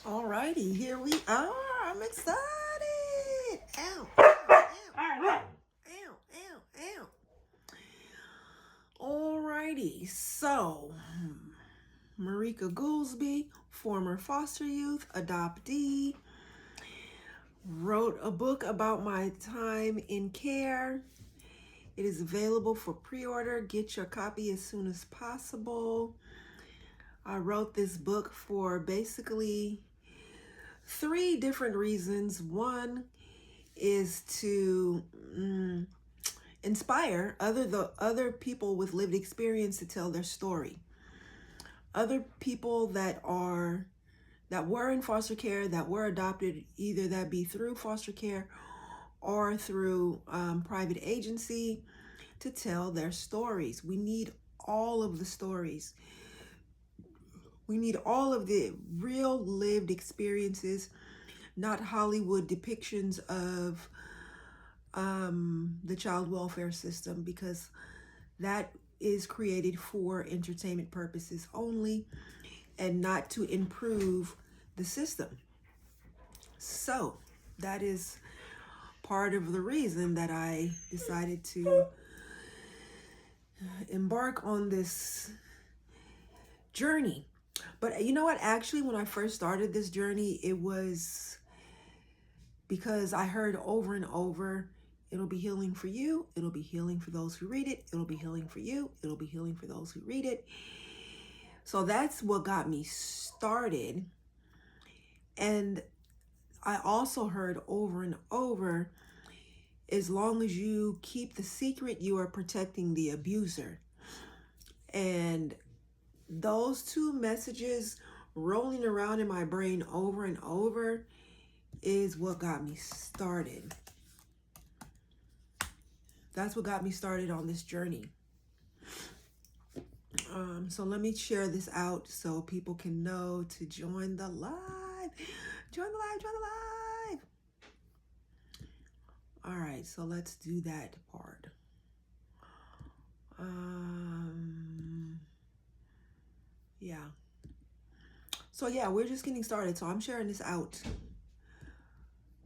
Alrighty, here we are. I'm excited. Ow, ow, ow, ow, ow, ow. Alrighty, so Marika Goolsby, former foster youth adoptee, wrote a book about my time in care. It is available for pre-order. Get your copy as soon as possible. I wrote this book for basically 3 different reasons. One is to inspire other people with lived experience to tell their story. Other people that were in foster care, that were adopted, either that be through foster care or through private agency, to tell their stories. We need all of the stories. We need all of the real lived experiences, not Hollywood depictions of the child welfare system, because that is created for entertainment purposes only and not to improve the system. So that is part of the reason that I decided to embark on this journey. But you know what? Actually, when I first started this journey, it was because I heard over and over, it'll be healing for you. It'll be healing for those who read it. It'll be healing for you. It'll be healing for those who read it. So that's what got me started. And I also heard over and over, as long as you keep the secret, you are protecting the abuser. And those 2 messages rolling around in my brain over and over is what got me started. That's what got me started on this journey. So let me share this out so people can know to join the live. Join the live, join the live. All right, so let's do that part. Yeah. So yeah, we're just getting started. So I'm sharing this out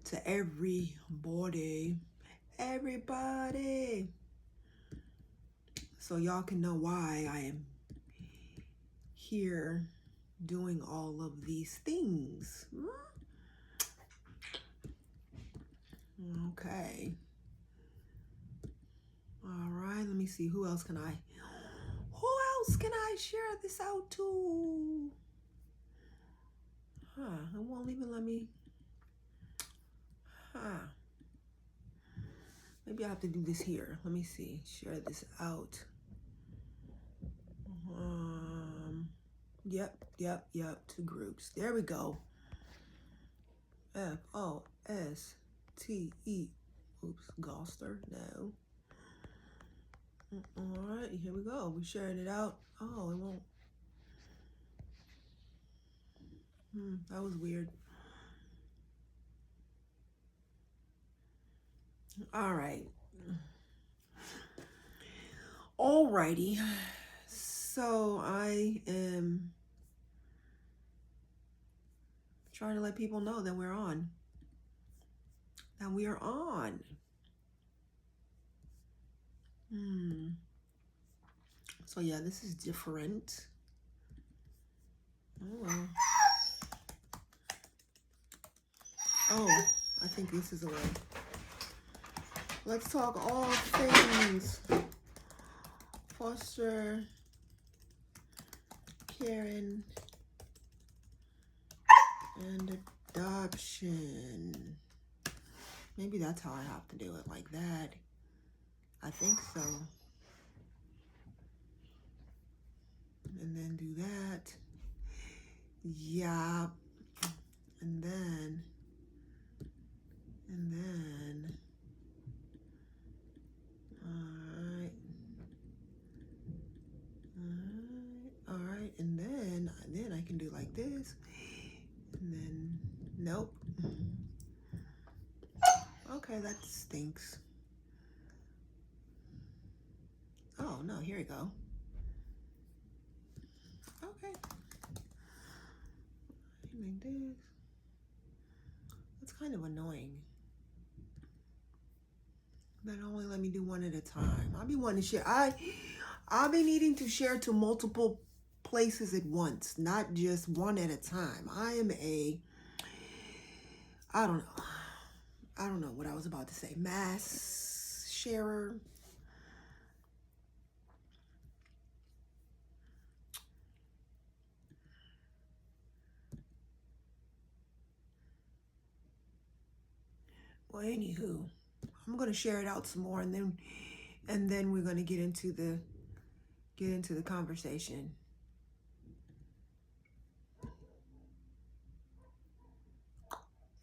to everybody. So y'all can know why I am here doing all of these things. Okay. All right, let me see. Who else can I share this out to? It won't even let me. Maybe I have to do this here. Let me see. Share this out. Yep. 2 groups. There we go. FOSTE. Oops, Goster. No. All right, here we go. We're sharing it out. Oh, it won't. That was weird. All right. Alrighty. So I am trying to let people know that we're on. That we are on. So yeah, this is different. Oh well. Oh, I think this is the way. Let's talk all things foster caring and adoption. Maybe that's how I have to do it, like that. I think so. And then do that. Yeah. And then. All right. And then I can do like this. And then, nope. Okay, that stinks. Oh, no, here we go. Okay. Like this. kind of annoying. That only let me do one at a time. I'll be wanting to share. I'll be needing to share to multiple places at once, not just one at a time. I am I don't know. I don't know what I was about to say. Mass sharer. Well, anywho, I'm gonna share it out some more, and then we're gonna get into the conversation.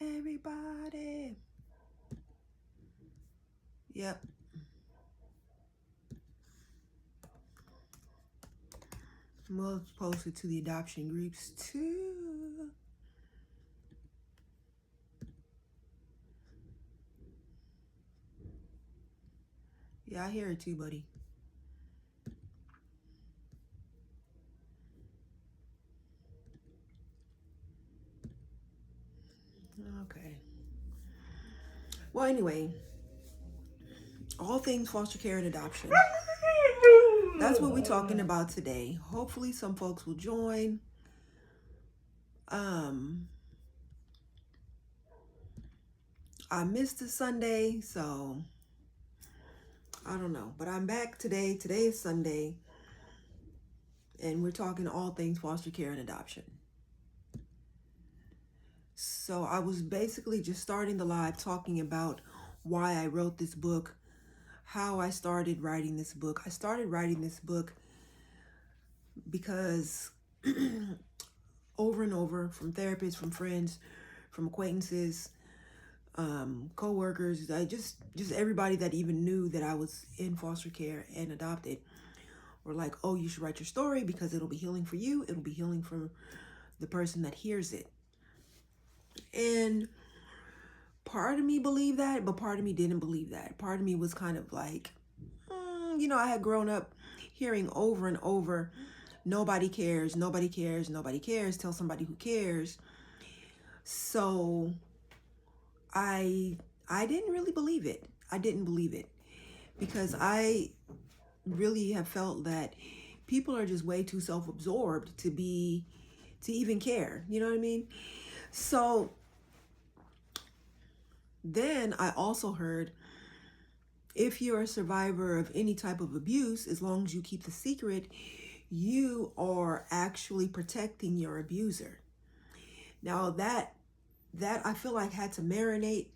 Everybody. Yep. We'll post it to the adoption groups too. Yeah, I hear it too, buddy. Okay. Well, anyway, all things foster care and adoption. That's what we're talking about today. Hopefully some folks will join. I missed a Sunday, so I don't know. But I'm back today. Today is Sunday. And we're talking all things foster care and adoption. So I was basically just starting the live talking about why I wrote this book, how I started writing this book. I started writing this book because over and over, from therapists, from friends, from acquaintances, co-workers, just everybody that even knew that I was in foster care and adopted were like, oh, you should write your story because it'll be healing for you. It'll be healing for the person that hears it. And part of me believed that, but part of me didn't believe that. Part of me was kind of like, I had grown up hearing over and over, nobody cares, nobody cares, nobody cares. Tell somebody who cares. So I didn't really believe it. I didn't believe it because I really have felt that people are just way too self-absorbed to even care. You know what I mean? So then I also heard, if you're a survivor of any type of abuse, as long as you keep the secret, you are actually protecting your abuser. Now that I feel like had to marinate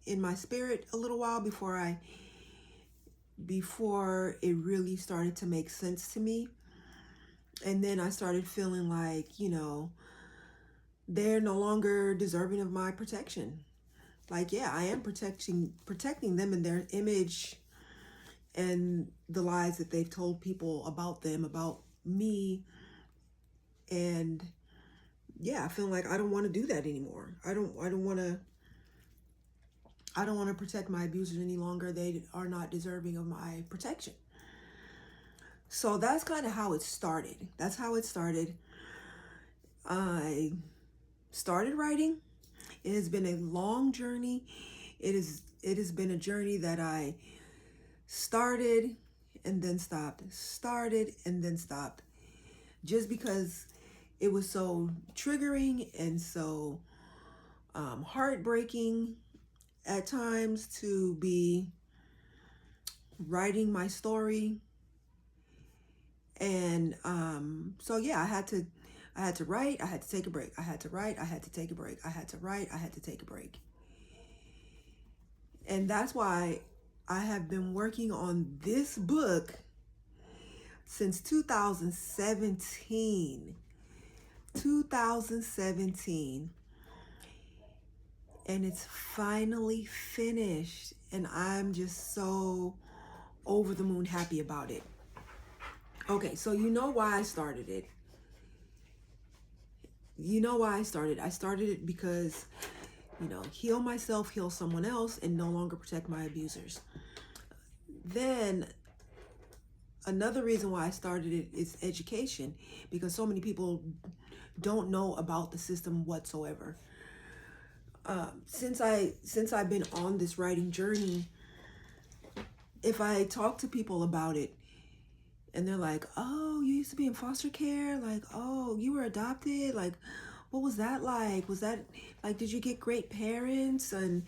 in my spirit a little while before it really started to make sense to me. And then I started feeling like, they're no longer deserving of my protection. Like, yeah, I am protecting them and their image and the lies that they've told people about them, about me. And yeah, I feel like I don't want to do that anymore. I don't want to protect my abusers any longer. They are not deserving of my protection. So that's kind of how it started. That's how it started. I started writing. It has been a long journey. It has been a journey that I started and then stopped, started and then stopped, just because it was so triggering and so heartbreaking at times to be writing my story. And so yeah, I had to write, I had to take a break. I had to write, I had to take a break. I had to write, I had to take a break. And that's why I have been working on this book since 2017. 2017. And it's finally finished. And I'm just so over the moon happy about it. Okay, so you know why I started it. You know why I started. I started it because, heal myself, heal someone else, and no longer protect my abusers. Then another reason why I started it is education, because so many people don't know about the system whatsoever. Since I've been on this writing journey, if I talk to people about it and they're like, oh, you used to be in foster care, like, oh, you were adopted, like, what was that like? Was that like, did you get great parents, and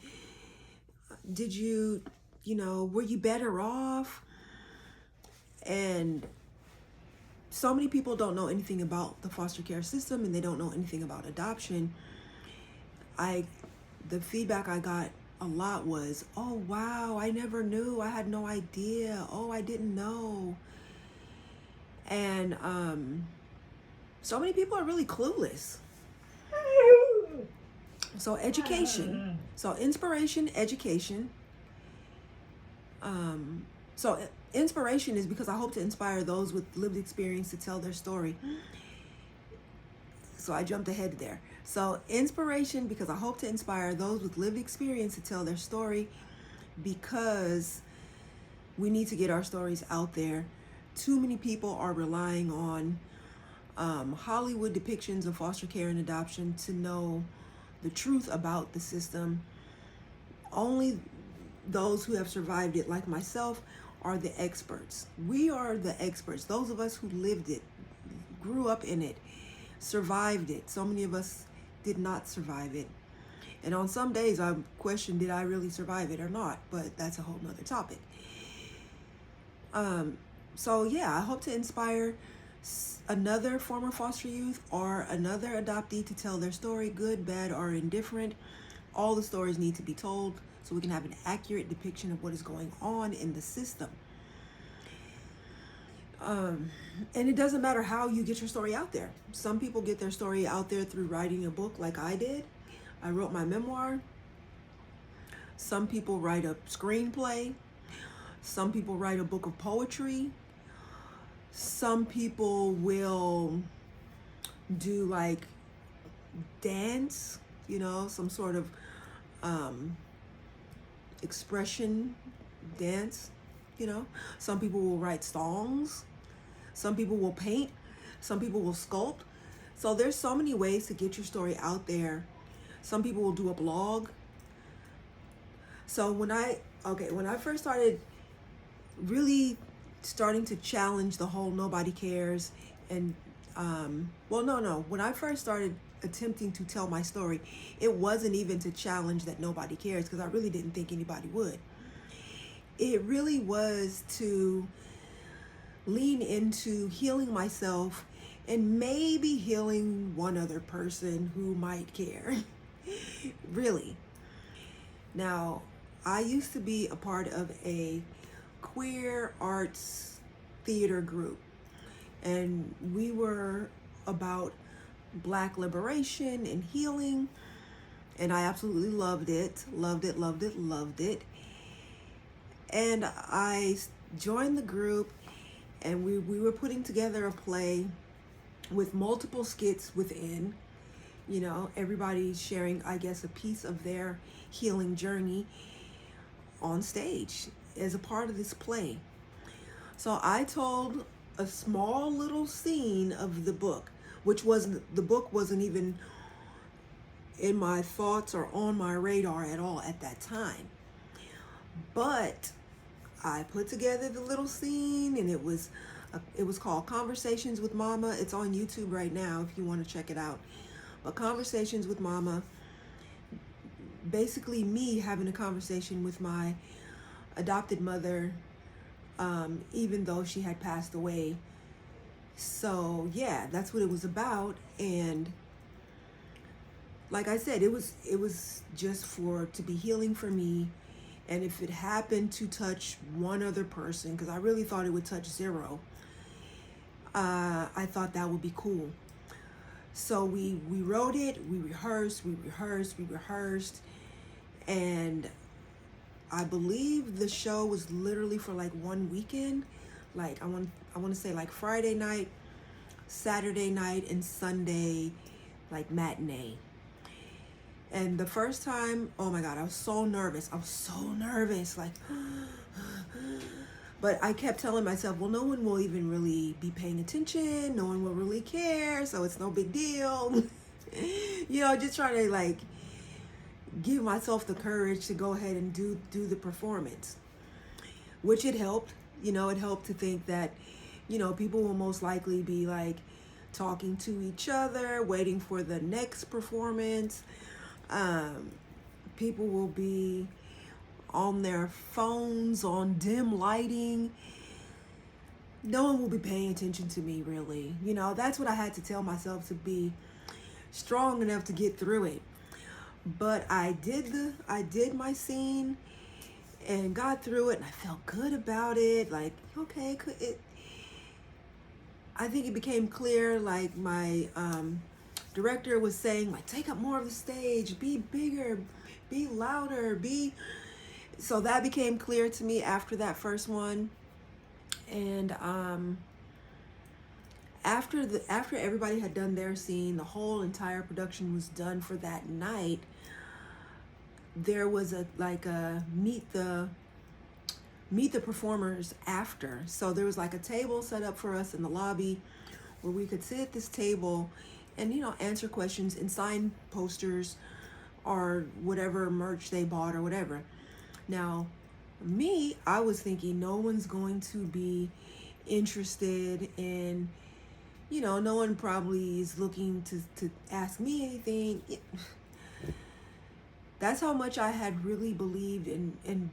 did you, were you better off? And so many people don't know anything about the foster care system, and they don't know anything about adoption. The feedback I got a lot was, oh wow, I never knew, I had no idea, oh, I didn't know. And so many people are really clueless. So education, so inspiration, education. So inspiration is because I hope to inspire those with lived experience to tell their story. So I jumped ahead there. So inspiration, because I hope to inspire those with lived experience to tell their story, because we need to get our stories out there. Too many people are relying on Hollywood depictions of foster care and adoption to know the truth about the system. Only those who have survived it, like myself, are the experts. We are the experts. Those of us who lived it, grew up in it, survived it. So many of us did not survive it. And on some days I question, did I really survive it or not? But that's a whole nother topic. So yeah, I hope to inspire another former foster youth or another adoptee to tell their story, good, bad, or indifferent. All the stories need to be told so we can have an accurate depiction of what is going on in the system. And it doesn't matter how you get your story out there. Some people get their story out there through writing a book like I did. I wrote my memoir. Some people write a screenplay. Some people write a book of poetry. Some people will do like dance, some sort of expression dance, Some people will write songs. Some people will paint. Some people will sculpt. So there's so many ways to get your story out there. Some people will do a blog. So when I first started really starting to challenge the whole nobody cares, and when I first started attempting to tell my story, it wasn't even to challenge that nobody cares, because I really didn't think anybody would. It really was to lean into healing myself and maybe healing one other person who might care. Really. Now, I used to be a part of a queer arts theater group, and we were about Black liberation and healing, and I absolutely loved it. And I joined the group, and we were putting together a play with multiple skits within, everybody sharing, I guess, a piece of their healing journey on stage as a part of this play. So I told a small little scene of the book, the book wasn't even in my thoughts or on my radar at all at that time. But I put together the little scene, and it was called Conversations with Mama. It's on YouTube right now if you want to check it out. But Conversations with Mama, basically me having a conversation with my adopted mother, even though she had passed away. So yeah, that's what it was about. And like I said, it was just to be healing for me. And if it happened to touch one other person, because I really thought it would touch 0, I thought that would be cool. So we wrote it, we rehearsed, and I believe the show was literally for like one weekend. Like I want to say like Friday night, Saturday night, and Sunday, like matinee. And the first time, oh my God, I was so nervous. Like, but I kept telling myself, well, no one will even really be paying attention. No one will really care. So it's no big deal. Just trying to like give myself the courage to go ahead and do the performance, which it helped. It helped to think that, people will most likely be like talking to each other, waiting for the next performance. Um, People will be on their phones, on dim lighting. No one will be paying attention to me, really. That's what I had to tell myself to be strong enough to get through it. But I did my scene and got through it, and I felt good about it. Like, okay, I think it became clear, like my director was saying, like, take up more of the stage, be bigger, be louder, be. So that became clear to me after that first one. And after everybody had done their scene, the whole entire production was done for that night. There was a meet the performers after. So there was like a table set up for us in the lobby where we could sit at this table and answer questions and sign posters or whatever merch they bought or whatever. Now, I was thinking no one's going to be interested in, no one probably is looking to ask me anything. That's how much I had really believed and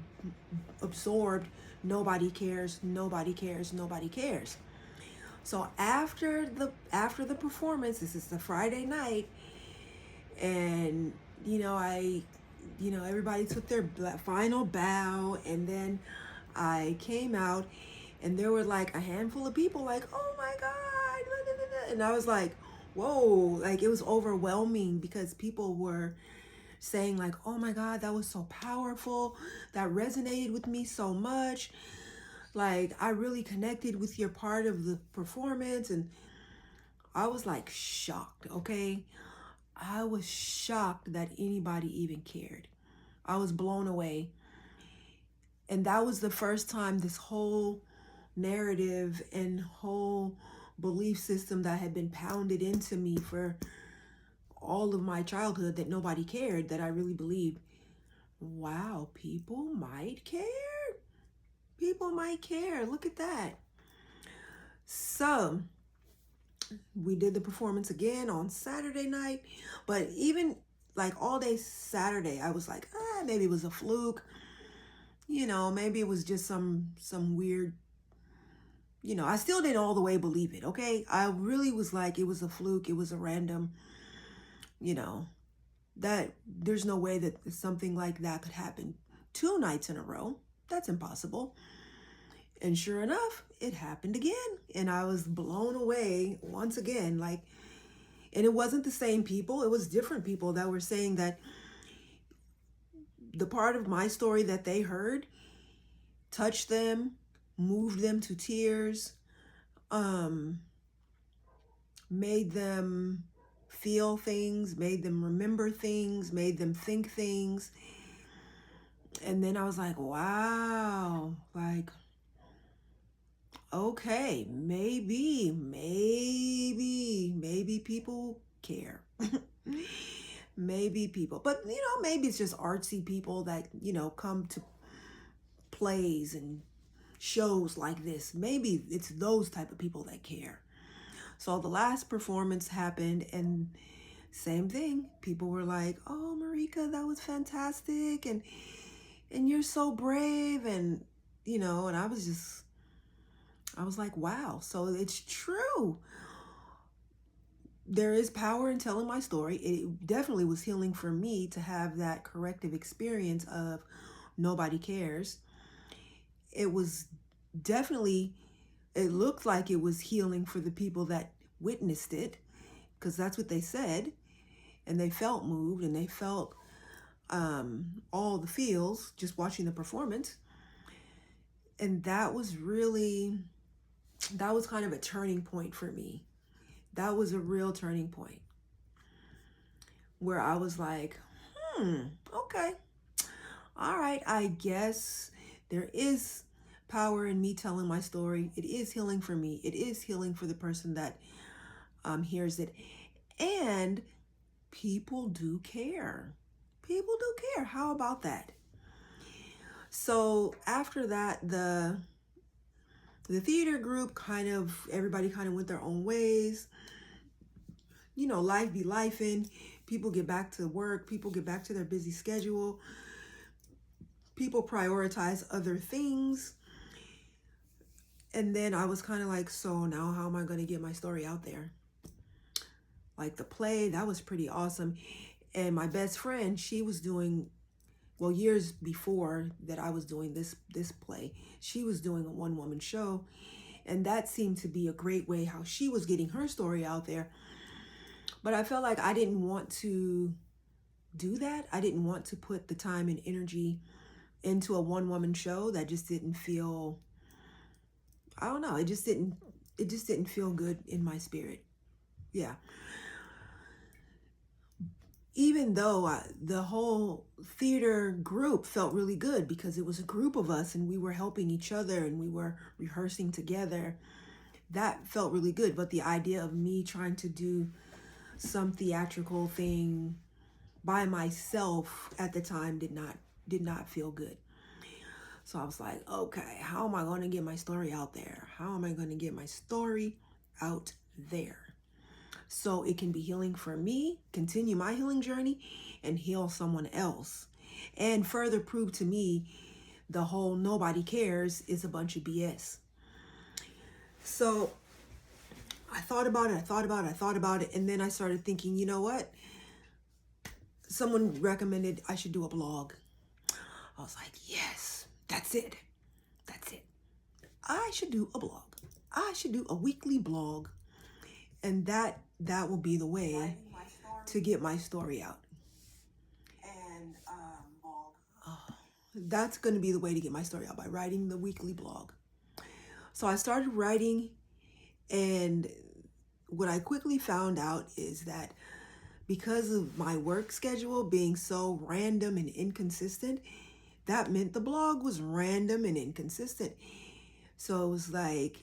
absorbed. Nobody cares, nobody cares, nobody cares. So after the performance, this is the Friday night, and everybody took their final bow, and then I came out, and there were like a handful of people like, oh my God, and I was like, whoa, like it was overwhelming because people were saying like, oh my God, that was so powerful, that resonated with me so much, like I really connected with your part of the performance. And I was like shocked. Okay, I was shocked that anybody even cared. I was blown away. And that was the first time this whole narrative and whole belief system that had been pounded into me for all of my childhood, that nobody cared, that I really believed, wow, people might care. People might care. Look at that. So we did the performance again on Saturday night, but even like all day Saturday, I was like, maybe it was a fluke. Maybe it was just some weird, I still didn't all the way believe it. Okay. I really was like, it was a fluke. It was a random, that there's no way that something like that could happen 2 nights in a row. That's impossible. And sure enough, it happened again. And I was blown away once again. Like, and it wasn't the same people. It was different people that were saying that the part of my story that they heard touched them, moved them to tears, made them feel things, made them remember things, made them think things. And then I was like, wow, like, okay, maybe people care. Maybe people, but maybe it's just artsy people that, come to plays and shows like this. Maybe it's those type of people that care. So the last performance happened, and same thing. People were like, oh, Marika, that was fantastic. And you're so brave. And, and I was like, wow. So it's true. There is power in telling my story. It definitely was healing for me to have that corrective experience of nobody cares. It was definitely, it looked like it was healing for the people that witnessed it, because that's what they said. And they felt moved, and they felt all the feels just watching the performance. And that was kind of a turning point for me. That was a real turning point where I was like, okay, all right, I guess there is power in me telling my story. It is healing for me. It is healing for the person that hears it. And people do care. People do care. How about that? So after that, the theater group everybody kind of went their own ways. You know, life be lifing. People get back to work. People get back to their busy schedule. People prioritize other things. And then I was kind of like, so now how am I going to get my story out there? Like the play, that was pretty awesome. And my best friend, she was doing, well, years before that I was doing this play, she was doing a one-woman show. And that seemed to be a great way how she was getting her story out there. But I felt like I didn't want to do that. I didn't want to put the time and energy into a one-woman show that just didn't feel, I don't know, it just didn't feel good in my spirit. Yeah. Even though the whole theater group felt really good because it was a group of us and we were helping each other and we were rehearsing together, that felt really good. But the idea of me trying to do some theatrical thing by myself at the time did not feel good. So I was like, okay, how am I going to get my story out there? How am I going to get my story out there so it can be healing for me, continue my healing journey, and heal someone else, and further prove to me the whole nobody cares is a bunch of BS. So I thought about it, and then I started thinking, you know what? Someone recommended I should do a blog. I was like, yes, that's it. I should do a blog. I should do a weekly blog, and that will be the way to get my story out. And that's going to be the way to get my story out, by writing the weekly blog. So I started writing, and what I quickly found out is that because of my work schedule being so random and inconsistent, that meant the blog was random and inconsistent. So it was like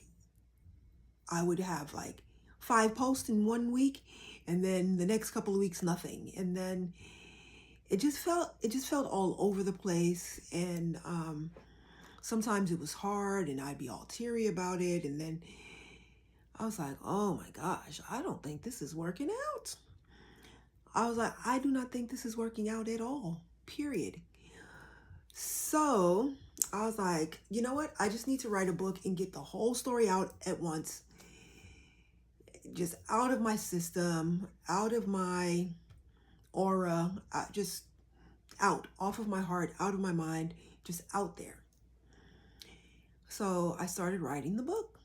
I would have like 5 posts in 1 week, and then the next couple of weeks nothing, and then it just felt all over the place. And sometimes it was hard, and I'd be all teary about it, and then I was like, oh my gosh, I don't think this is working out. I was like, I do not think this is working out at all, period. So I was like, you know what? I just need to write a book and get the whole story out at once. Just out of my system, out of my aura, just out, off of my heart, out of my mind, just out there. So I started writing the book.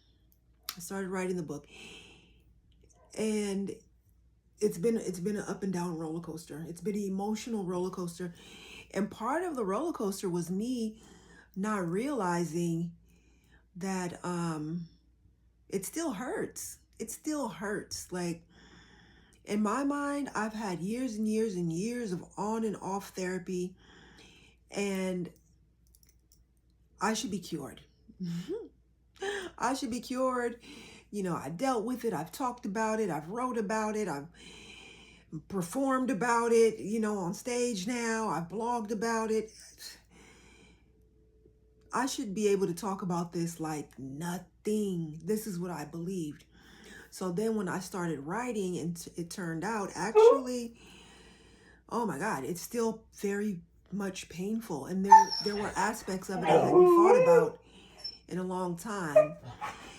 And it's been an up and down roller coaster. It's been an emotional roller coaster. And part of the roller coaster was me not realizing that it still hurts. It still hurts. Like, in my mind, I've had years and years and years of on and off therapy, and I should be cured. I should be cured. You know, I dealt with it. I've talked about it. I've wrote about it. I've performed about it, you know, on stage now. I've blogged about it. I should be able to talk about this like nothing. This is what I believed. So then when I started writing, and it turned out actually, oh my God, it's still very much painful. And there were aspects of it I hadn't thought about in a long time.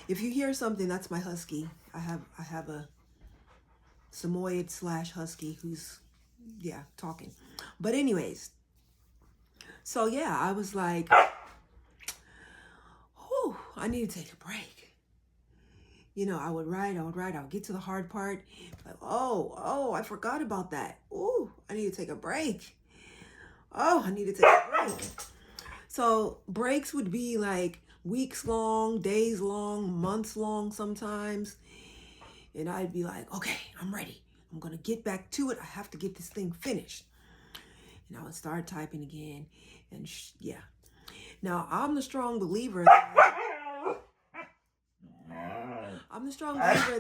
If you hear something, that's my husky. I have a Samoyed / husky who's, talking. But anyways, so yeah, I was like, whew, I need to take a break. You know, I would write, I would get to the hard part. Like, oh, I forgot about that. Ooh, I need to take a break. Oh, I need to take a break. So breaks would be like weeks long, days long, months long sometimes. And I'd be like, okay, I'm ready. I'm going to get back to it. I have to get this thing finished. And I would start typing again. And Now, I'm the strong believer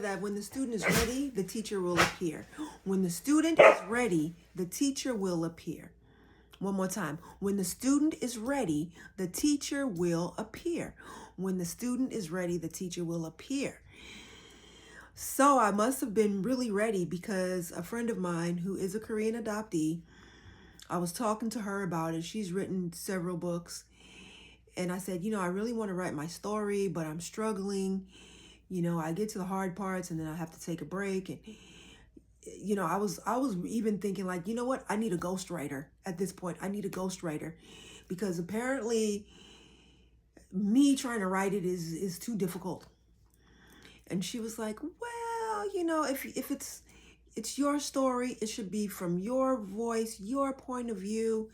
that when the student is ready, the teacher will appear. When the student is ready, the teacher will appear. One more time. When the student is ready, the teacher will appear. When the student is ready, the teacher will appear. So I must have been really ready because a friend of mine who is a Korean adoptee, I was talking to her about it. She's written several books. And I said, I really want to write my story, but I'm struggling. I get to the hard parts and then I have to take a break. And, I was even thinking like, you know what? I need a ghostwriter at this point. I need a ghostwriter because apparently me trying to write it is too difficult. And she was like, well, if it's your story, it should be from your voice, your point of view,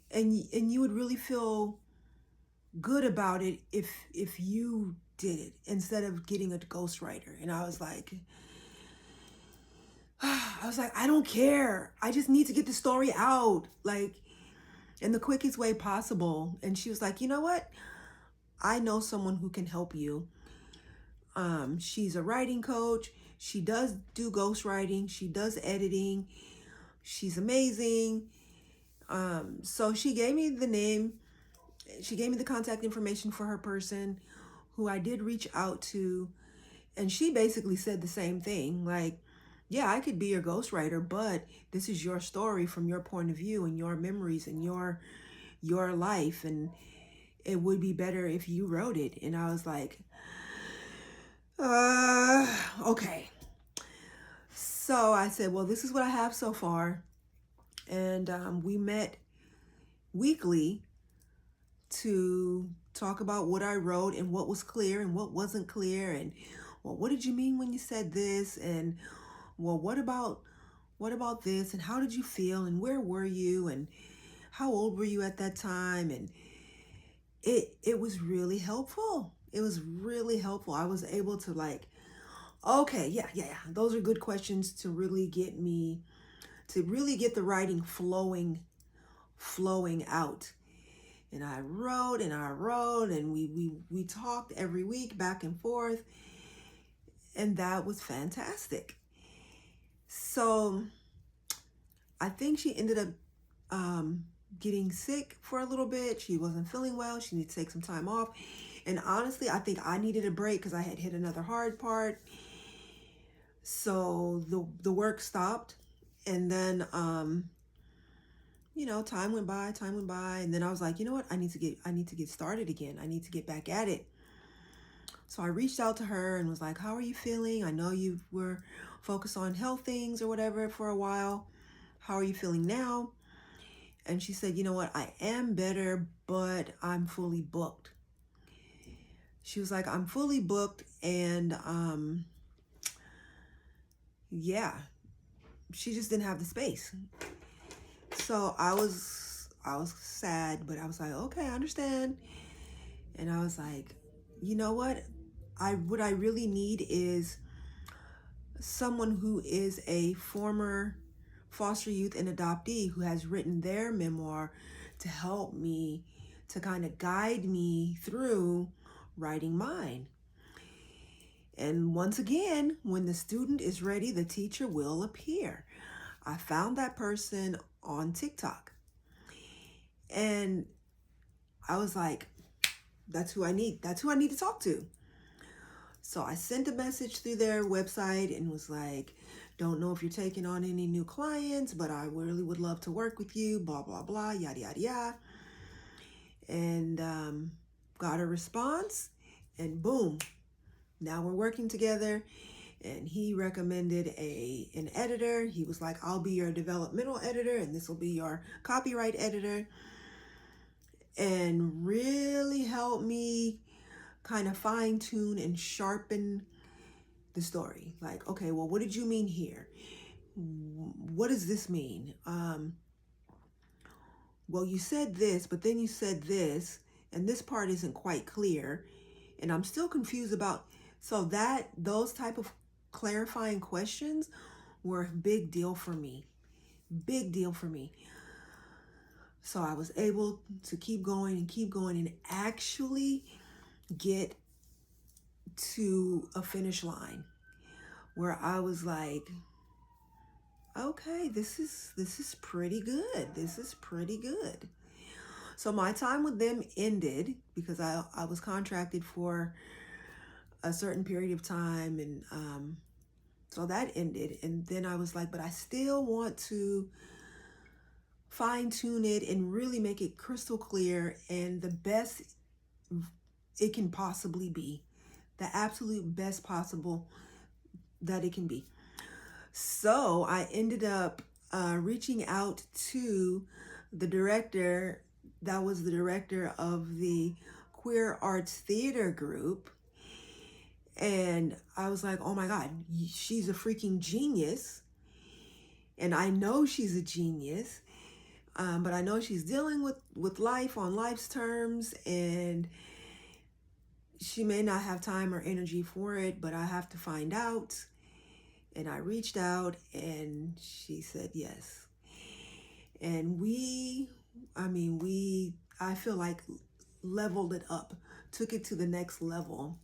and you would really feel good about it if you did it instead of getting a ghostwriter. And I was like, I don't care. I just need to get the story out, like, in the quickest way possible. And she was like, you know what? I know someone who can help you. She's a writing coach. She does do ghostwriting. She does editing. She's amazing. So she gave me the name. She gave me the contact information for her person who I did reach out to. And she basically said the same thing. Like, yeah, I could be your ghostwriter, but this is your story from your point of view and your memories and your life. And it would be better if you wrote it. And I was like, okay. So I said, well, this is what I have so far. And we met weekly to talk about what I wrote and what was clear and what wasn't clear. And, well, what did you mean when you said this? And, well, what about this? And how did you feel? And where were you? And how old were you at that time? And it was really helpful. It was really helpful. I was able to like, okay, yeah. Those are good questions to really get the writing flowing out. And I wrote and we talked every week back and forth. And that was fantastic. So I think she ended up getting sick for a little bit. She wasn't feeling well. She needed to take some time off. And honestly, I think I needed a break because I had hit another hard part. So the work stopped. And then time went by, and then I was like, you know what? I need to get started again. I need to get back at it. So I reached out to her and was like, how are you feeling? I know you were focused on health things or whatever for a while. How are you feeling now? And she said, you know what? I am better, but I'm fully booked. She was like, I'm fully booked. And yeah, she just didn't have the space. So I was sad, but I was like, okay, I understand. And I was like, you know what? What I really need is someone who is a former foster youth and adoptee who has written their memoir to help me, to kind of guide me through writing mine. And once again, when the student is ready, the teacher will appear. I found that person on TikTok. And I was like, that's who I need. That's who I need to talk to. So I sent a message through their website and was like, don't know if you're taking on any new clients, but I really would love to work with you, blah, blah, blah, yada, yada, yada. And got a response, and boom, now we're working together. And he recommended an editor. He was like, I'll be your developmental editor, and this will be your copyright editor. And really helped me kind of fine tune and sharpen the story. Like, okay, well, what did you mean here? What does this mean? Well, you said this, but then you said this, and this part isn't quite clear, and I'm still confused about. So those type of clarifying questions were a big deal for me. Big deal for me. So I was able to keep going and actually get to a finish line where I was like, okay, this is pretty good. This is pretty good. So my time with them ended because I was contracted for a certain period of time, and so that ended. And then I was like, but I still want to fine tune it and really make it crystal clear and the best it can possibly be, the absolute best possible that it can be. So I ended up reaching out to the director that was the director of the Queer Arts Theater Group. And I was like, oh my God, she's a freaking genius. And I know she's a genius, but I know she's dealing with life on life's terms, and she may not have time or energy for it, but I have to find out. And I reached out and she said yes. And I feel like leveled it up, took it to the next level.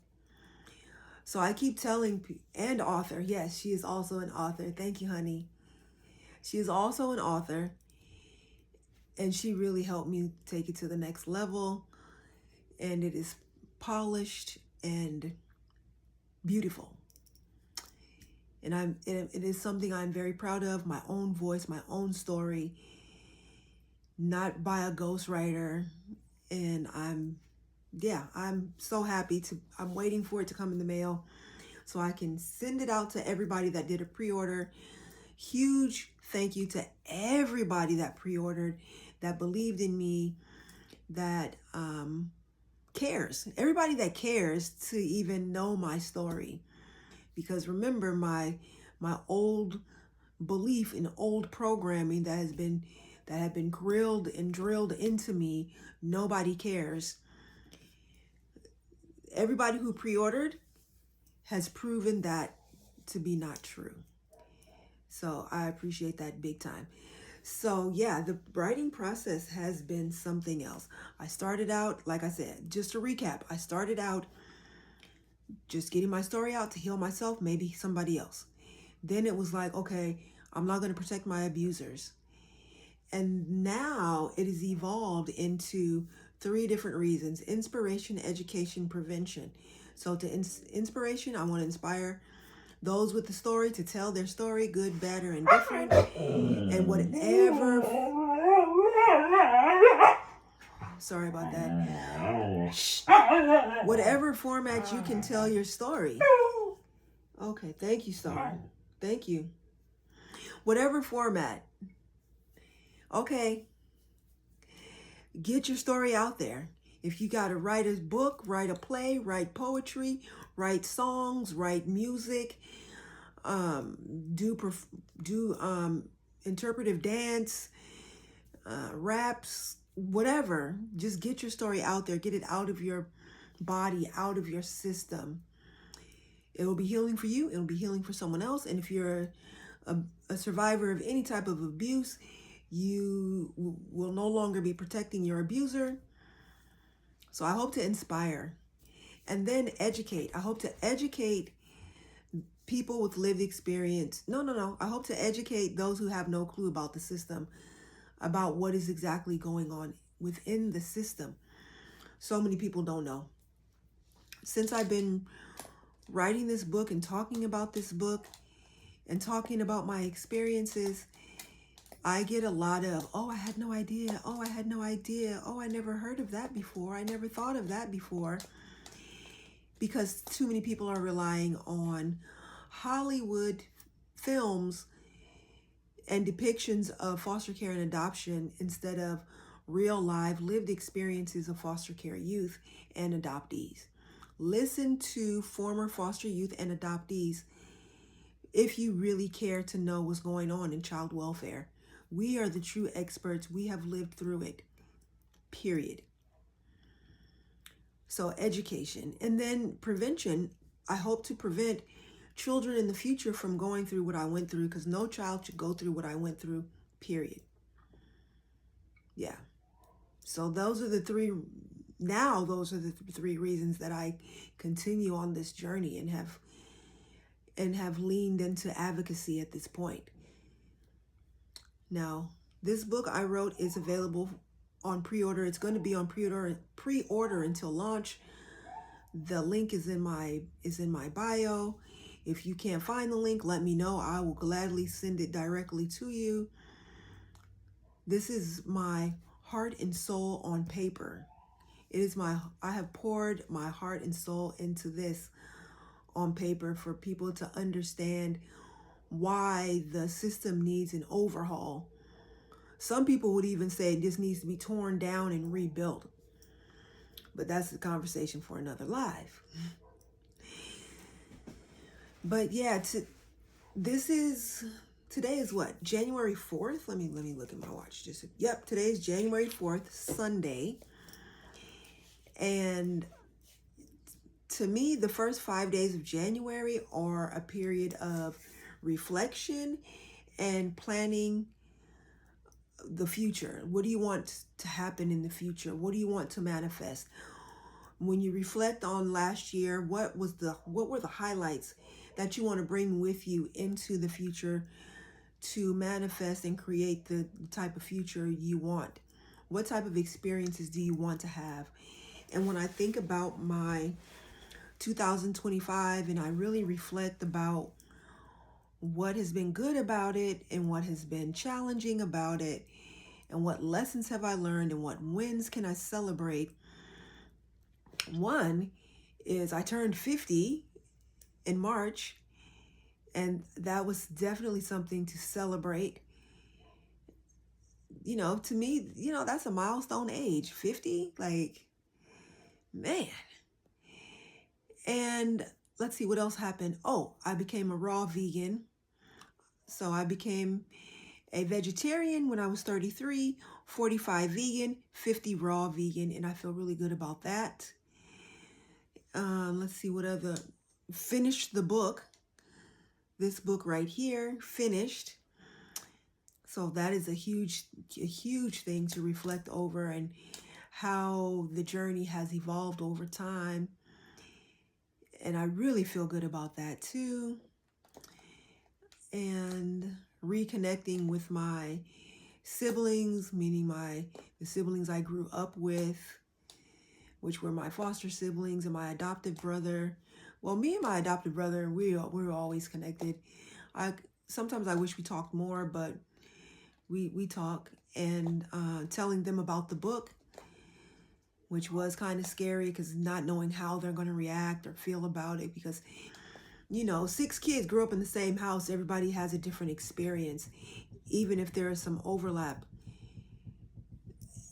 So I keep telling, and author, yes, she is also an author. Thank you, honey. She is also an author, and she really helped me take it to the next level. And it is polished and beautiful. And it is something I'm very proud of, my own voice, my own story, not by a ghostwriter. And I'm so happy I'm waiting for it to come in the mail so I can send it out to everybody that did a pre-order. Huge thank you to everybody that pre-ordered, that believed in me, that cares. Everybody that cares to even know my story. Because remember, my old belief in old programming that had been grilled and drilled into me, nobody cares. Everybody who pre-ordered has proven that to be not true. So I appreciate that big time. So yeah, the writing process has been something else. I started out, like I said, just to recap, I started out just getting my story out to heal myself, maybe somebody else. Then it was like, okay, I'm not going to protect my abusers. And now it has evolved into 3 different reasons: inspiration, education, prevention. So to inspiration, I want to inspire those with the story to tell their story, good, bad, or indifferent, and whatever. Sorry about that. Whatever format you can tell your story. Okay, thank you, Star. Thank you. Whatever format. Okay. Get your story out there. If you got to write a book, write a play, write poetry, write songs, write music, do interpretive dance, raps, whatever. Just get your story out there. Get it out of your body, out of your system. It will be healing for you. It will be healing for someone else. And if you're a survivor of any type of abuse, you will no longer be protecting your abuser. So I hope to inspire and then educate. I hope to educate people with lived experience. No. I hope to educate those who have no clue about the system, about what is exactly going on within the system. So many people don't know. Since I've been writing this book and talking about this book and talking about my experiences, I get a lot of, oh, I had no idea. Oh, I had no idea. Oh, I never heard of that before. I never thought of that before. Because too many people are relying on Hollywood films and depictions of foster care and adoption instead of real live lived experiences of foster care youth and adoptees. Listen to former foster youth and adoptees if you really care to know what's going on in child welfare. We are the true experts. We have lived through it, period. So education. And then prevention. I hope to prevent children in the future from going through what I went through, because no child should go through what I went through, period. Yeah. So those are the three reasons that I continue on this journey and have leaned into advocacy at this point. Now, this book I wrote is available on pre-order. It's going to be on pre-order until launch. The link is in my bio. If you can't find the link, let me know. I will gladly send it directly to you. This is my heart and soul on paper. It is I have poured my heart and soul into this on paper for people to understand why the system needs an overhaul. Some people would even say this needs to be torn down and rebuilt. But that's the conversation for another live. But yeah, today is what? January 4th? Let me look at my watch. Today's January 4th, Sunday. And to me, the first 5 days of January are a period of reflection and planning the future. What do you want to happen in the future? What do you want to manifest? When you reflect on last year, what were the highlights that you want to bring with you into the future to manifest and create the type of future you want? What type of experiences do you want to have? And when I think about my 2025 and I really reflect about what has been good about it and what has been challenging about it and what lessons have I learned and what wins can I celebrate. One is I turned 50 in March, and that was definitely something to celebrate. To me, that's a milestone age, 50, like, man. And let's see what else happened. Oh, I became a raw vegan. So I became a vegetarian when I was 33, 45 vegan, 50 raw vegan, and I feel really good about that. Let's see what other. Finished the book. This book right here, finished. So that is a huge thing to reflect over, and how the journey has evolved over time. And I really feel good about that too. And reconnecting with my siblings, meaning the siblings I grew up with, which were my foster siblings and my adopted brother. Well, me and my adopted brother, we're always connected. Sometimes I wish we talked more, but we talk. And telling them about the book, which was kind of scary because not knowing how they're going to react or feel about it, because 6 kids grew up in the same house. Everybody has a different experience. Even if there is some overlap,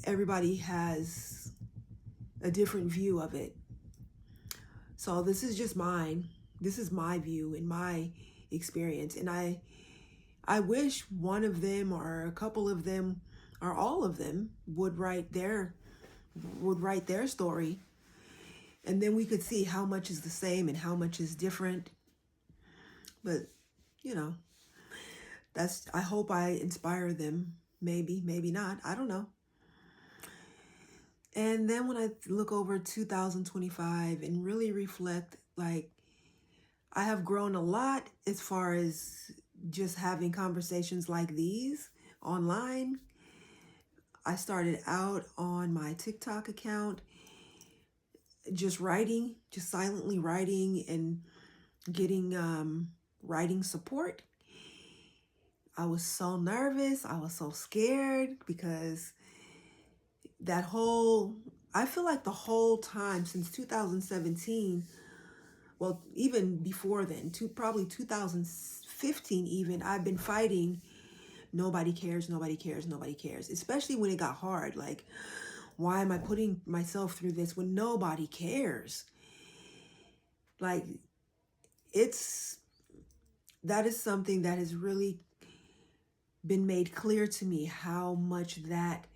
everybody has a different view of it. So this is just mine. This is my view and my experience. And I wish one of them or a couple of them or all of them would write their story. And then we could see how much is the same and how much is different. But, I hope I inspire them. Maybe, maybe not. I don't know. And then when I look over 2025 and really reflect, like, I have grown a lot as far as just having conversations like these online. I started out on my TikTok account, just silently writing and getting writing support. I was so nervous. I was so scared because I feel like the whole time since 2017, well, even before then, probably 2015 even, I've been fighting nobody cares, nobody cares, nobody cares. Especially when it got hard. Like, why am I putting myself through this when nobody cares? Like, that is something that has really been made clear to me, how much that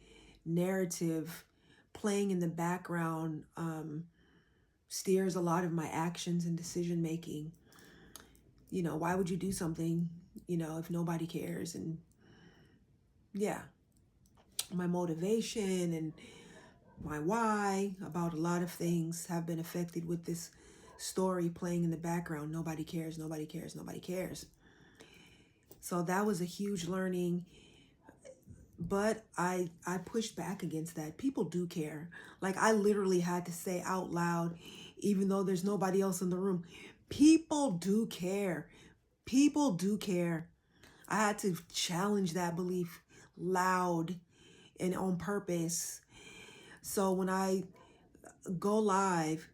narrative playing in the background steers a lot of my actions and decision making. Why would you do something, if nobody cares? And yeah, my motivation and my why about a lot of things have been affected with this story playing in the background. Nobody cares, nobody cares, nobody cares. So that was a huge learning. But I pushed back against that. People do care. Like, I literally had to say out loud, even though there's nobody else in the room, people do care. People do care. I had to challenge that belief loud and on purpose. So when I go live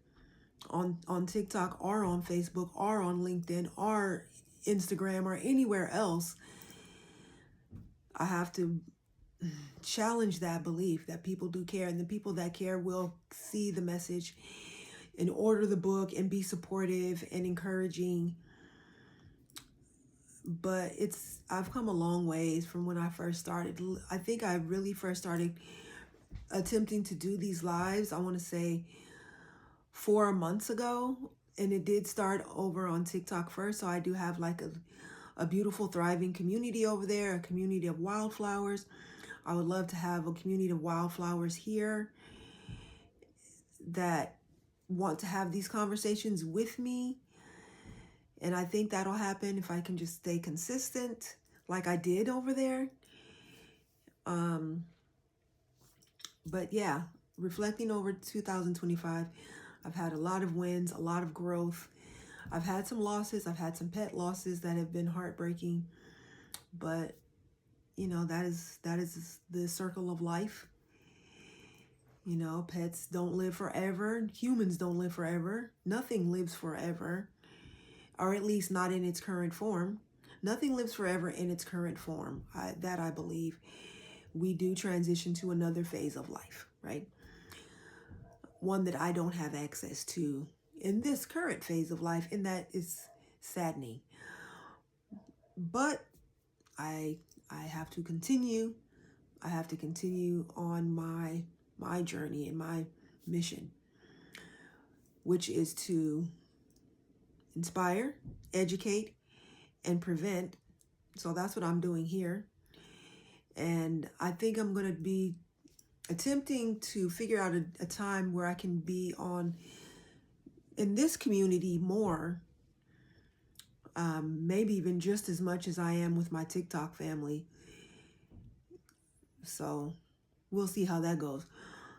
on TikTok or on Facebook or on LinkedIn or Instagram or anywhere else, I have to challenge that belief that people do care, and the people that care will see the message and order the book and be supportive and encouraging. But I've come a long ways from when I first started. I think I really first started attempting to do these lives, I want to say 4 months ago, and it did start over on TikTok first. So I do have like a beautiful thriving community over there, a community of wildflowers. I would love to have a community of wildflowers here that want to have these conversations with me. And I think that'll happen if I can just stay consistent like I did over there. But yeah, reflecting over 2025, I've had a lot of wins, a lot of growth. I've had some losses. I've had some pet losses that have been heartbreaking. But, you know, that is the circle of life. You know, pets don't live forever. Humans don't live forever. Nothing lives forever, or at least not in its current form. Nothing lives forever in its current form. I believe. We do transition to another phase of life, right? One that I don't have access to in this current phase of life, and that is saddening. But I have to continue. I have to continue on my journey and my mission, which is to inspire, educate, and prevent. So that's what I'm doing here. And I think I'm going to be attempting to figure out a time where I can be in this community more, maybe even just as much as I am with my TikTok family. So we'll see how that goes.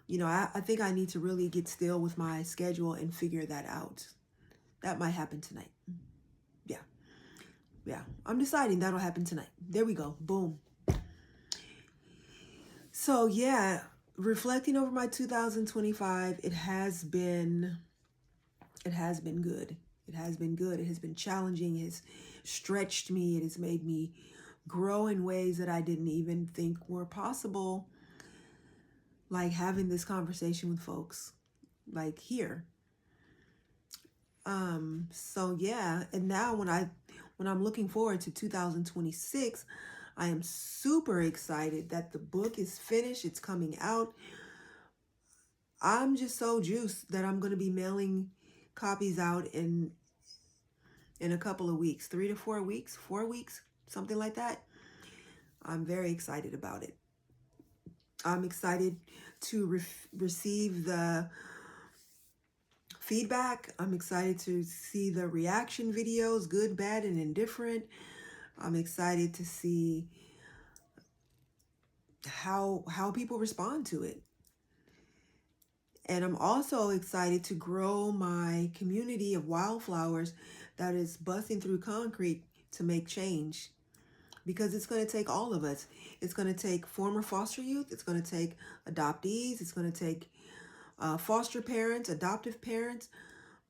You know, I think I need to really get still with my schedule and figure that out. That might happen tonight. Yeah, I'm deciding that'll happen tonight. There we go. Boom. So yeah, reflecting over my 2025, it has been good. It has been good. It has been challenging. It has stretched me. It has made me grow in ways that I didn't even think were possible. Like having this conversation with folks like here. So yeah, and now when I'm looking forward to 2026, I am super excited that the book is finished. It's coming out. I'm just so juiced that I'm going to be mailing copies out in a couple of weeks, 3 to 4 weeks, 4 weeks, something like that. I'm very excited about it. I'm excited to receive the feedback. I'm excited to see the reaction videos, good, bad, and indifferent. I'm excited to see how people respond to it. And I'm also excited to grow my community of wildflowers that is busting through concrete to make change. Because it's going to take all of us. It's going to take former foster youth. It's going to take adoptees. It's going to take foster parents, adoptive parents,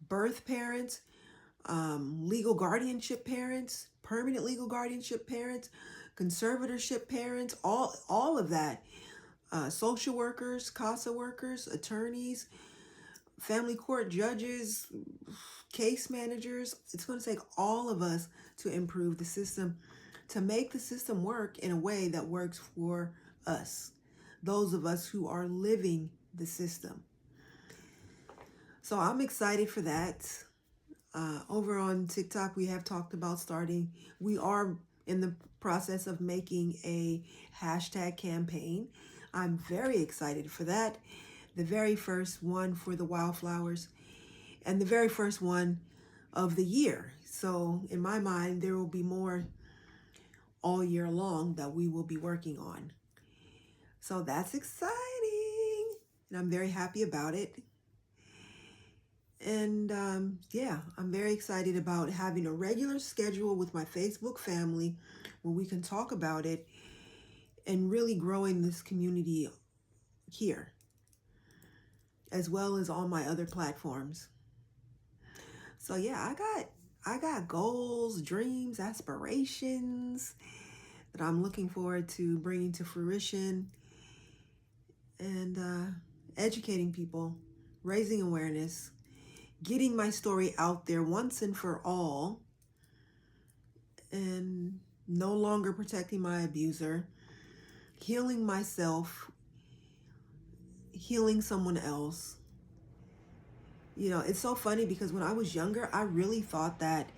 birth parents, legal guardianship parents, permanent legal guardianship parents, conservatorship parents, all of that. Social workers, CASA workers, attorneys, family court judges, case managers. It's going to take all of us to improve the system, to make the system work in a way that works for us, those of us who are living the system. So I'm excited for that. Over on TikTok, we have talked about we are in the process of making a hashtag campaign. I'm very excited for that. The very first one for the wildflowers and the very first one of the year. So in my mind, there will be more all year long that we will be working on. So that's exciting. And I'm very happy about it. And yeah, I'm very excited about having a regular schedule with my Facebook family where we can talk about it and really growing this community here, as well as on my other platforms. So yeah, I got goals, dreams, aspirations that I'm looking forward to bringing to fruition, and educating people, raising awareness, getting my story out there once and for all, and no longer protecting my abuser, healing myself, healing someone else. You know, it's so funny because when I was younger, I really thought that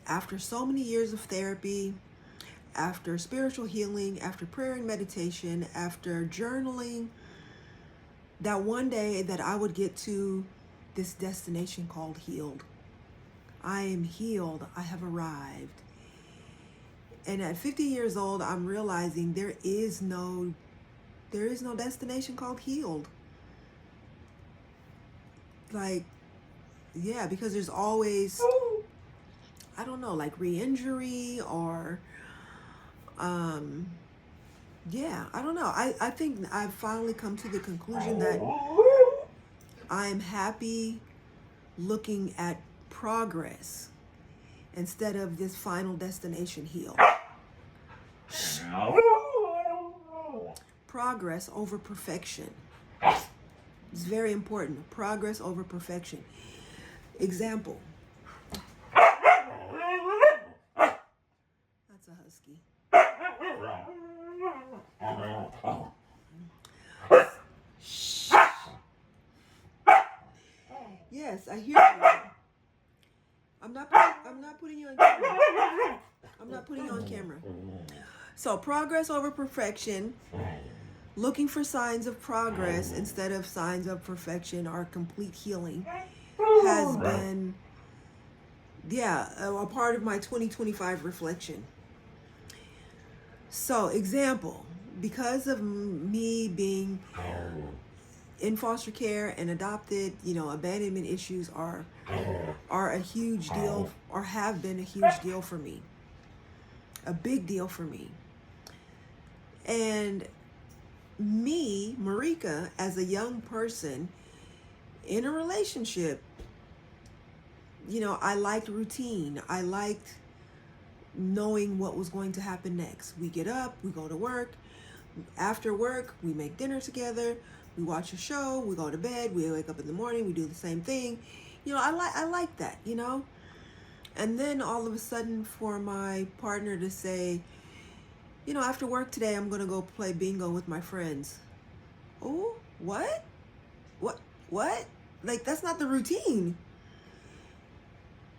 after so many years of therapy, after spiritual healing, after prayer and meditation, after journaling, that one day that I would get to this destination called healed. I am healed. I have arrived. And at 50 years old, I'm realizing there is no destination called healed. Like, yeah, because there's always, I don't know, like re-injury or, yeah, I don't know. I think I've finally come to the conclusion that I'm happy looking at progress instead of this final destination heal. Progress over perfection. It's very important. Progress over perfection. Example. That's a husky. Shh. Yes, I hear you. I'm not putting you on camera. I'm not putting you on camera. So progress over perfection, looking for signs of progress instead of signs of perfection or complete healing has been, yeah, a part of my 2025 reflection. So example, because of me being in foster care and adopted, you know, abandonment issues are a huge deal, or have been a huge deal for me. A big deal for me. And me, Marika, as a young person in a relationship, you know, I liked routine. I liked knowing what was going to happen next. We get up, we go to work. After work, we make dinner together. We watch a show, we go to bed, we wake up in the morning, we do the same thing. You know, I like that, you know? And then all of a sudden for my partner to say, you know, after work today, I'm going to go play bingo with my friends. Oh, what? What? Like, that's not the routine.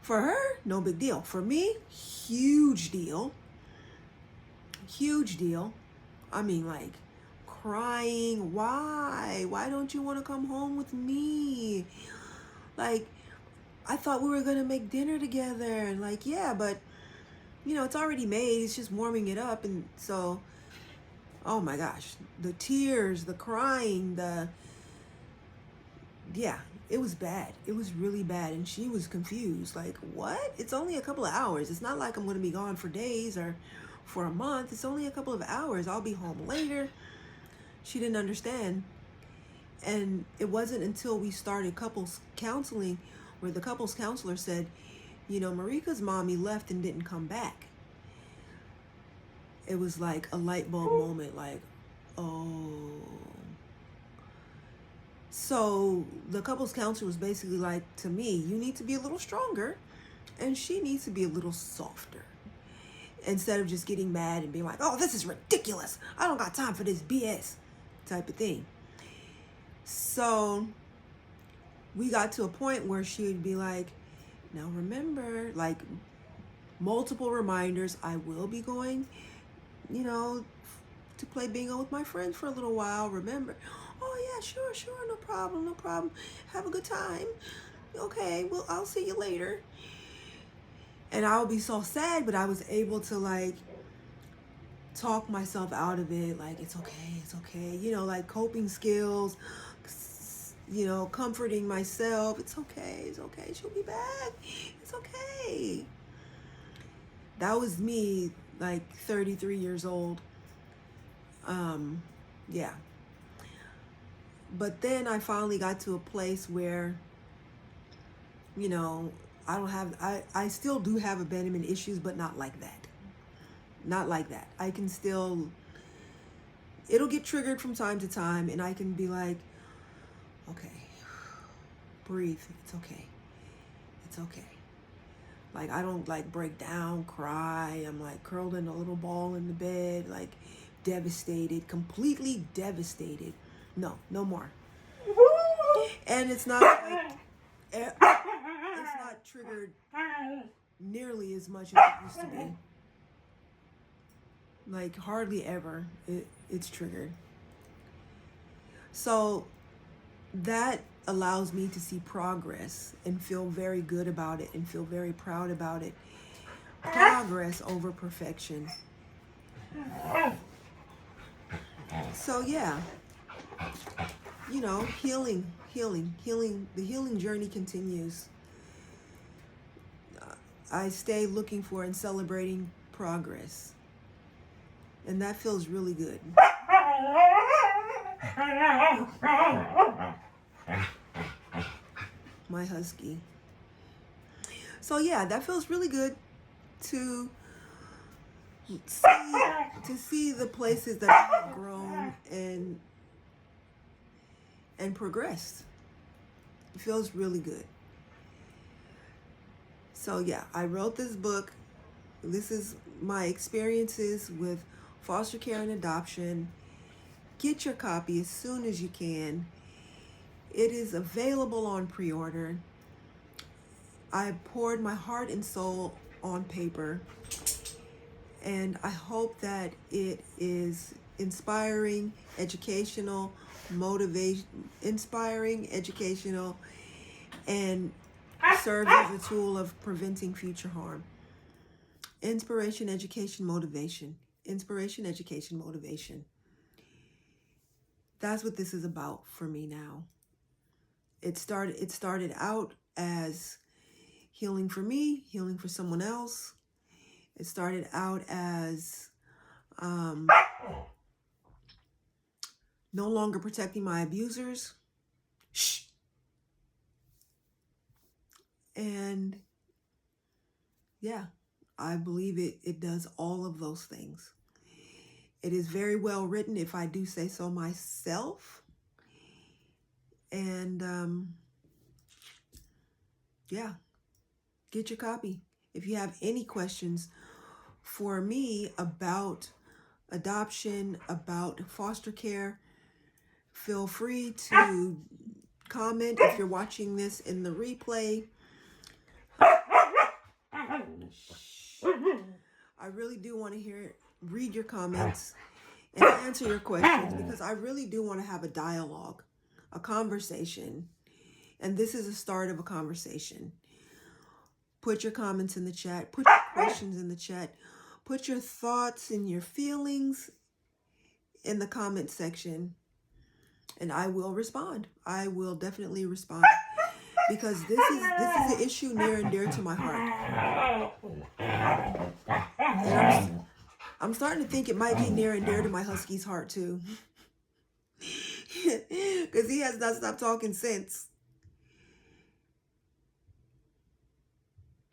For her, no big deal. For me, huge deal. Huge deal. I mean, like, crying. Why? Why don't you want to come home with me? Like, I thought we were going to make dinner together. And like, yeah, but, you know, it's already made. It's just warming it up. And so, oh my gosh, the tears, the crying, yeah, it was bad. It was really bad. And she was confused. Like, what? It's only a couple of hours. It's not like I'm going to be gone for days or for a month. It's only a couple of hours. I'll be home later. She didn't understand. And it wasn't until we started couples counseling where the couples counselor said, you know, Marika's mommy left and didn't come back. It was like a light bulb moment, like, oh. So the couples counselor was basically like, to me, you need to be a little stronger and she needs to be a little softer. Instead of just getting mad and being like, oh, this is ridiculous. I don't got time for this BS type of thing. So we got to a point where she would be like, now remember, like multiple reminders, I will be going, you know, to play bingo with my friends for a little while. Remember, oh yeah, sure, no problem. Have a good time. Okay, well, I'll see you later. And I would be so sad, but I was able to like talk myself out of it, like it's okay, you know, like coping skills, you know, comforting myself. It's okay, she'll be back, it's okay. That was me, like 33 years old. Yeah. But then I finally got to a place where, you know, I still do have abandonment issues, but not like that. Not like that. I can still, it'll get triggered from time to time, and I can be like, okay, breathe. It's okay. It's okay. Like, I don't like break down, cry. I'm like curled in a little ball in the bed, like devastated, completely devastated. No, no more. And it's not like, it's not triggered nearly as much as it used to be. Like, hardly ever it's triggered. So that allows me to see progress and feel very good about it and feel very proud about it. Progress over perfection. So yeah, you know, healing. The healing journey continues. I stay looking for and celebrating progress. And that feels really good. My husky. So yeah, that feels really good to see the places that I have grown and progressed. It feels really good. So yeah, I wrote this book. This is my experiences with foster care and adoption. Get your copy as soon as you can. It is available on pre-order. I poured my heart and soul on paper, and I hope that it is inspiring, educational, and serves as a tool of preventing future harm. Inspiration, education, motivation. Inspiration, education, motivation. That's what this is about for me now. It started out as healing for me, healing for someone else. It started out as no longer protecting my abusers. Shh. And yeah, I believe it does all of those things. It is very well written, if I do say so myself. And yeah, get your copy. If you have any questions for me about adoption, about foster care, feel free to comment. If you're watching this in the replay, I really do want to read your comments and answer your questions, because I really do want to have a dialogue, a conversation. And this is a start of a conversation. Put your comments in the chat. Put your questions in the chat. Put your thoughts and your feelings in the comment section. And I will respond. I will definitely respond. Because this is an issue near and dear to my heart. And I'm starting to think it might be near and dear to my husky's heart too. Because he has not stopped talking since.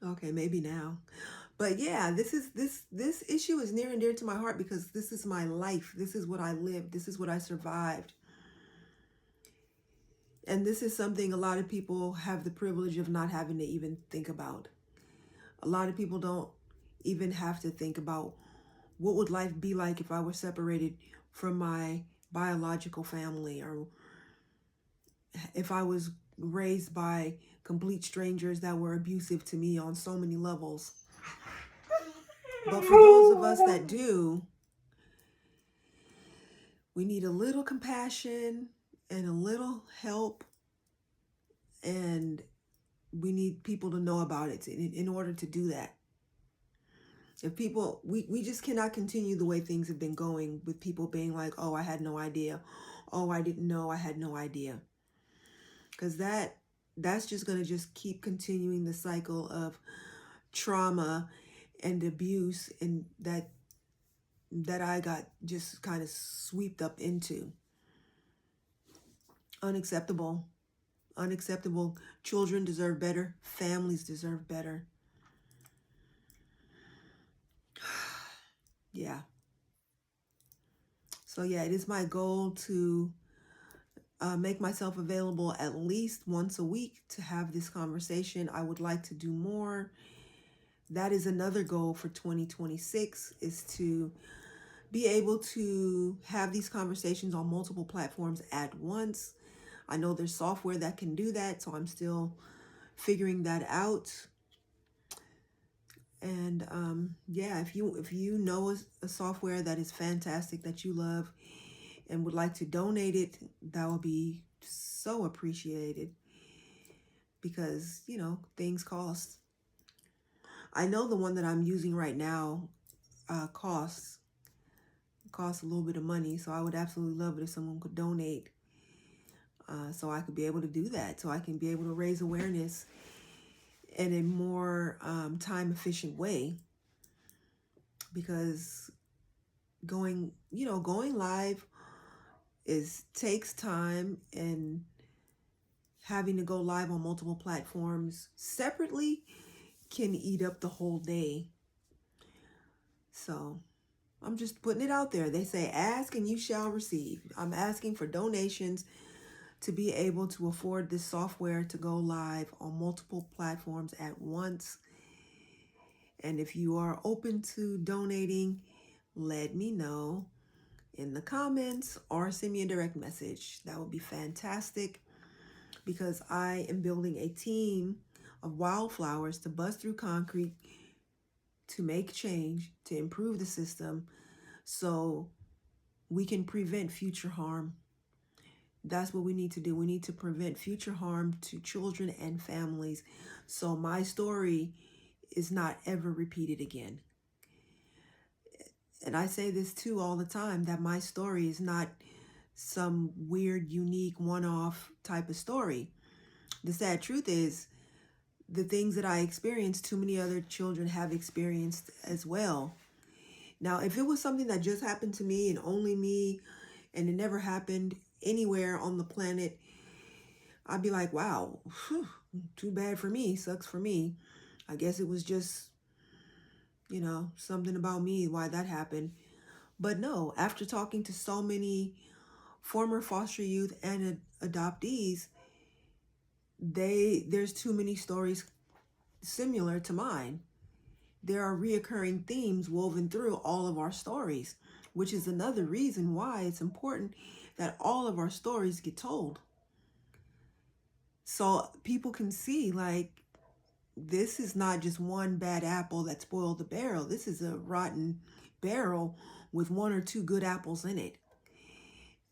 Okay, maybe now. But yeah, this issue is near and dear to my heart, because this is my life. This is what I lived. This is what I survived. And this is something a lot of people have the privilege of not having to even think about. A lot of people don't even have to think about what would life be like if I were separated from my biological family, or if I was raised by complete strangers that were abusive to me on so many levels. But for those of us that do, we need a little compassion and a little help, and we need people to know about it in order to do that. If people, we just cannot continue the way things have been going with people being like, oh, I had no idea. Oh, I didn't know. I had no idea. Because that's just going to just keep continuing the cycle of trauma and abuse, and that I got just kind of swept up into. Unacceptable. Unacceptable. Children deserve better. Families deserve better. Yeah. So yeah, it is my goal to make myself available at least once a week to have this conversation. I would like to do more. That is another goal for 2026, is to be able to have these conversations on multiple platforms at once. I know there's software that can do that, so I'm still figuring that out. And yeah, if you know a software that is fantastic, that you love and would like to donate it, that would be so appreciated, because things cost. I know the one that I'm using right now costs a little bit of money, so I would absolutely love it if someone could donate, so I could be able to do that, so I can be able to raise awareness in a more time efficient way, because going live takes time, and having to go live on multiple platforms separately can eat up the whole day. So I'm just putting it out there. They say, ask and you shall receive. I'm asking for donations to be able to afford this software to go live on multiple platforms at once. And if you are open to donating, let me know in the comments or send me a direct message. That would be fantastic, because I am building a team of wildflowers to bust through concrete, to make change, to improve the system, so we can prevent future harm. That's what we need to do. We need to prevent future harm to children and families, so my story is not ever repeated again. And I say this too all the time, that my story is not some weird, unique, one-off type of story. The sad truth is, the things that I experienced, too many other children have experienced as well. Now, if it was something that just happened to me and only me, and it never happened anywhere on the planet, I'd be like, wow, whew, too bad for me, sucks for me. I guess it was just, something about me, why that happened. But no, after talking to so many former foster youth and adoptees, there's too many stories similar to mine. There are reoccurring themes woven through all of our stories, which is another reason why it's important that all of our stories get told, so people can see, like, this is not just one bad apple that spoiled the barrel. This is a rotten barrel with one or two good apples in it.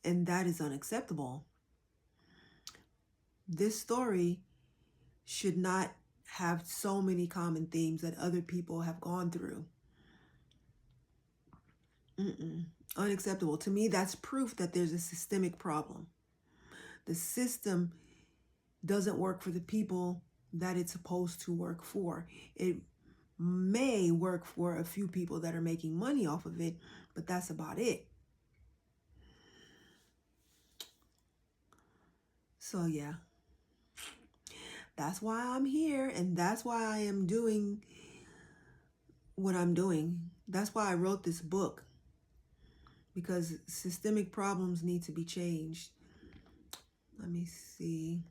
And that is unacceptable. This story should not have so many common themes that other people have gone through. Unacceptable. To me, that's proof that there's a systemic problem. The system doesn't work for the people that it's supposed to work for. It may work for a few people that are making money off of it, but that's about it. So yeah, that's why I'm here, and that's why I am doing what I'm doing. That's why I wrote this book, because systemic problems need to be changed. Let me see.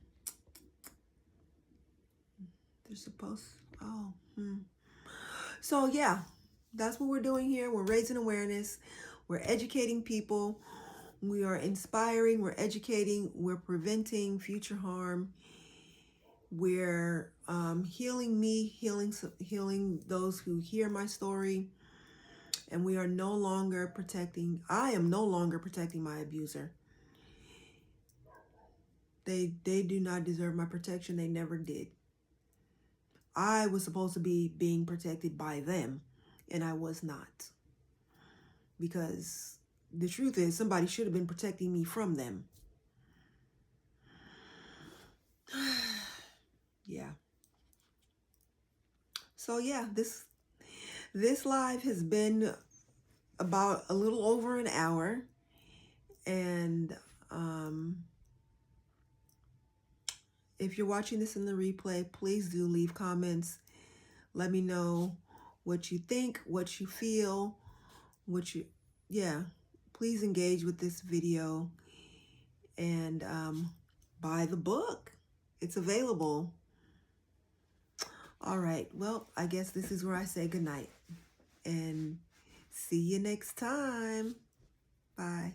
They're supposed, So yeah, that's what we're doing here. We're raising awareness. We're educating people. We are inspiring. We're educating. We're preventing future harm. We're healing me, healing those who hear my story. And we are no longer protecting, I am no longer protecting my abuser. They do not deserve my protection. They never did. I was supposed to be being protected by them. and I was not. Because the truth is, somebody should have been protecting me from them. Yeah. So yeah, this live has been about a little over an hour, and if you're watching this in the replay, please do leave comments. Let me know what you think, what you feel, yeah, please engage with this video, and buy the book. It's available. All right, well, I guess this is where I say goodnight, and see you next time. Bye.